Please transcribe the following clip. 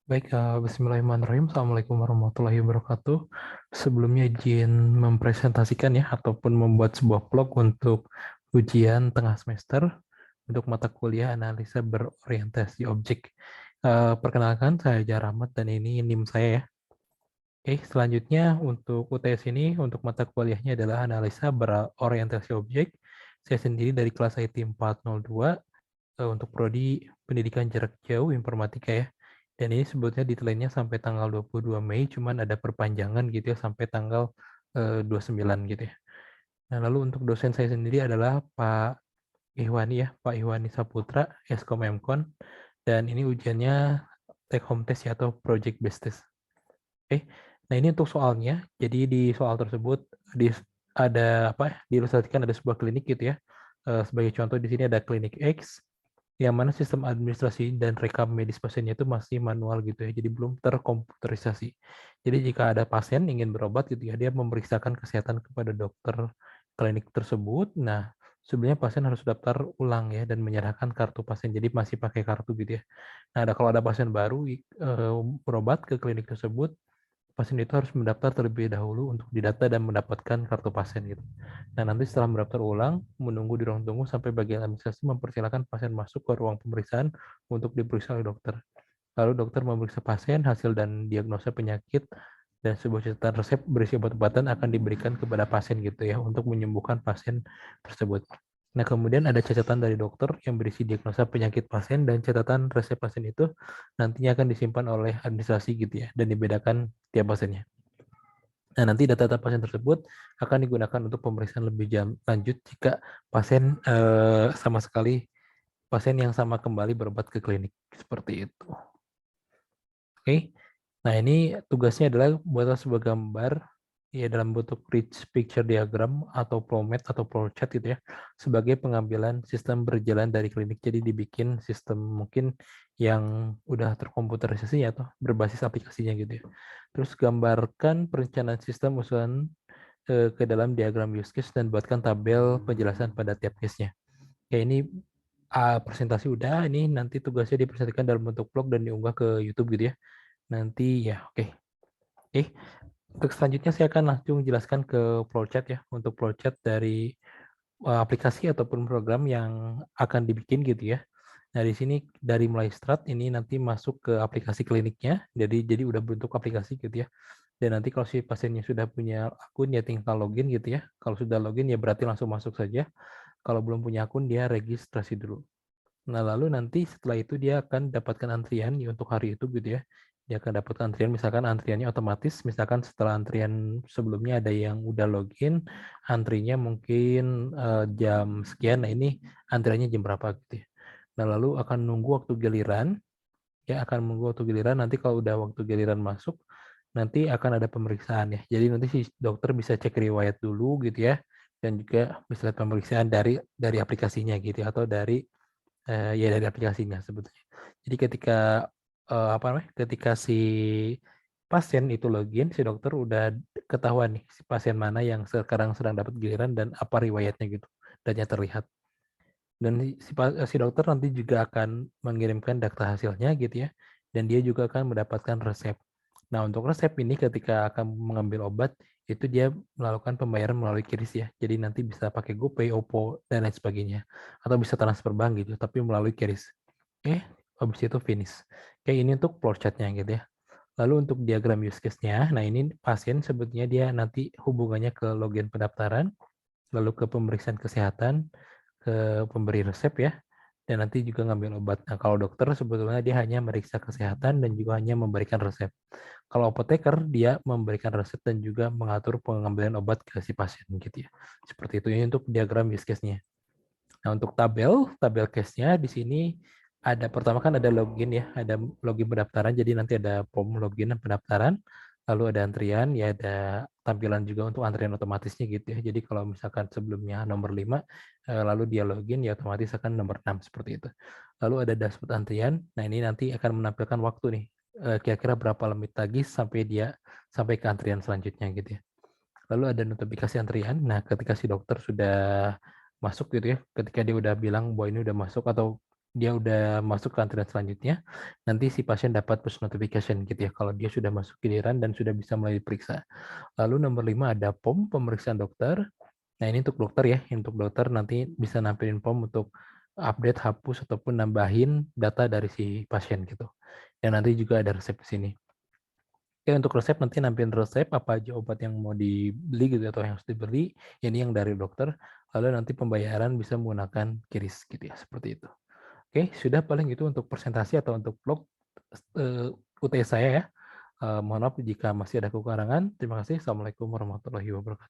Baik, bismillahirrahmanirrahim. Assalamualaikum warahmatullahi wabarakatuh. Sebelumnya izin mempresentasikan ya, ataupun membuat sebuah vlog untuk ujian tengah semester untuk mata kuliah analisa berorientasi objek. Perkenalkan, saya Jar Ahmad dan ini NIM saya ya. Oke, selanjutnya untuk UTS ini, untuk mata kuliahnya adalah analisa berorientasi objek. Saya sendiri dari kelas IT 402, untuk prodi pendidikan jarak jauh informatika ya. Dan ini sebetulnya deadline-nya sampai tanggal 22 Mei, cuman ada perpanjangan gitu ya sampai tanggal 29 gitu ya. Nah, lalu untuk dosen saya sendiri adalah Pak Ihwani ya, Pak Ihwani Saputra, Eskom Mkon, dan ini ujiannya take home test ya, atau project based test. Oke. Nah, ini untuk soalnya. Jadi di soal tersebut di ada apa ya? Diilustrasikan ada sebuah klinik gitu ya. Sebagai contoh di sini ada klinik X, yang mana sistem administrasi dan rekam medis pasiennya itu masih manual gitu ya, jadi belum terkomputerisasi. Jadi jika ada pasien ingin berobat gitu ya, dia memeriksakan kesehatan kepada dokter klinik tersebut. Nah, sebenarnya pasien harus daftar ulang ya dan menyerahkan kartu pasien. Jadi masih pakai kartu gitu ya. Nah, kalau ada pasien baru berobat ke klinik tersebut, pasien itu harus mendaftar terlebih dahulu untuk didata dan mendapatkan kartu pasien gitu. Nah, nanti setelah mendaftar ulang, menunggu di ruang tunggu sampai bagian administrasi mempersilahkan pasien masuk ke ruang pemeriksaan untuk diperiksa oleh dokter. Lalu dokter memeriksa pasien, hasil dan diagnosa penyakit, dan sebuah catatan resep berisi obat-obatan akan diberikan kepada pasien gitu ya, untuk menyembuhkan pasien tersebut. Nah, kemudian ada catatan dari dokter yang berisi diagnosa penyakit pasien, dan catatan resep pasien itu nantinya akan disimpan oleh administrasi gitu ya, dan dibedakan tiap pasiennya. Nah, nanti data-data pasien tersebut akan digunakan untuk pemeriksaan lebih lanjut jika pasien sama sekali pasien yang sama kembali berobat ke klinik. Seperti itu. Oke. Nah, ini tugasnya adalah buatlah sebuah gambar ya dalam bentuk rich picture diagram atau flowmap atau flowchart gitu ya, sebagai pengambilan sistem berjalan dari klinik. Jadi dibikin sistem mungkin yang udah terkomputerisasi atau berbasis aplikasinya gitu ya. Terus gambarkan perencanaan sistem usulan ke dalam diagram use case dan buatkan tabel penjelasan pada tiap case-nya. Ya, ini presentasi udah, ini nanti tugasnya dipresentasikan dalam bentuk vlog dan diunggah ke YouTube gitu ya. Nanti ya, oke. Oke, untuk selanjutnya saya akan langsung jelaskan ke flowchart ya. Untuk flowchart dari aplikasi ataupun program yang akan dibikin gitu ya. Nah, di sini dari mulai start ini nanti masuk ke aplikasi kliniknya. Jadi udah bentuk aplikasi gitu ya. Dan nanti kalau si pasiennya sudah punya akun ya tinggal login gitu ya. Kalau sudah login ya berarti langsung masuk saja. Kalau belum punya akun dia registrasi dulu. Nah, lalu nanti setelah itu dia akan dapatkan antrian ya, untuk hari itu gitu ya. Dia akan dapatkan antrian, misalkan antriannya otomatis, misalkan setelah antrian sebelumnya ada yang udah login, antrinya mungkin jam sekian, nah ini antriannya jam berapa gitu ya. Nah, lalu akan nunggu waktu giliran, ya akan menunggu waktu giliran, nanti kalau udah waktu giliran masuk, nanti akan ada pemeriksaan ya. Jadi nanti si dokter bisa cek riwayat dulu gitu ya, dan juga bisa lihat pemeriksaan dari aplikasinya gitu ya, atau ya dari aplikasinya sebetulnya. Jadi ketika apa namanya? Ketika si pasien itu login, si dokter udah ketahuan nih si pasien mana yang sekarang sedang dapat giliran dan apa riwayatnya gitu. Dan yang terlihat. Dan si dokter nanti juga akan mengirimkan data hasilnya gitu ya. Dan dia juga akan mendapatkan resep. Nah, untuk resep ini ketika akan mengambil obat, itu dia melakukan pembayaran melalui QRIS ya. Jadi nanti bisa pakai GoPay, OVO, dan lain sebagainya. Atau bisa transfer bank gitu, tapi melalui QRIS. Oke, habis itu finish. Oke, ini untuk flowchart-nya gitu ya. Lalu untuk diagram use case-nya, nah ini pasien sebetulnya dia nanti hubungannya ke login pendaftaran, lalu ke pemeriksaan kesehatan, ke pemberi resep ya, dan nanti juga ngambil obat. Nah, kalau dokter sebetulnya dia hanya meriksa kesehatan dan juga hanya memberikan resep. Kalau apoteker dia memberikan resep dan juga mengatur pengambilan obat ke si pasien gitu ya. Seperti itu ini untuk diagram use case-nya. Nah, untuk tabel case-nya di sini ada pertama kan ada login ya, ada login pendaftaran. Jadi nanti ada form login dan pendaftaran, lalu ada antrian, ya ada tampilan juga untuk antrian otomatisnya gitu ya. Jadi kalau misalkan sebelumnya nomor 5, lalu dia login ya otomatis akan nomor 6 seperti itu. Lalu ada dashboard antrian. Nah, ini nanti akan menampilkan waktu nih, kira-kira berapa menit lagi sampai ke antrian selanjutnya gitu ya. Lalu ada notifikasi antrian. Nah, ketika si dokter sudah masuk gitu ya, ketika dia udah bilang bahwa ini udah masuk atau dia udah masuk ke antrian selanjutnya, nanti si pasien dapat push notification gitu ya, kalau dia sudah masuk giliran dan sudah bisa mulai diperiksa. Lalu nomor 5 ada POM, pemeriksaan dokter. Nah ini untuk dokter ya, untuk dokter nanti bisa nampilin POM untuk update, hapus, ataupun nambahin data dari si pasien gitu. Dan nanti juga ada resep di sini. Oke, untuk resep nanti nampilin resep apa aja obat yang mau dibeli gitu atau yang harus dibeli, ini yang dari dokter. Lalu nanti pembayaran bisa menggunakan QRIS gitu ya, seperti itu. Oke, sudah paling itu untuk presentasi atau untuk vlog UTS saya ya. Mohon maaf jika masih ada kekurangan. Terima kasih. Assalamualaikum warahmatullahi wabarakatuh.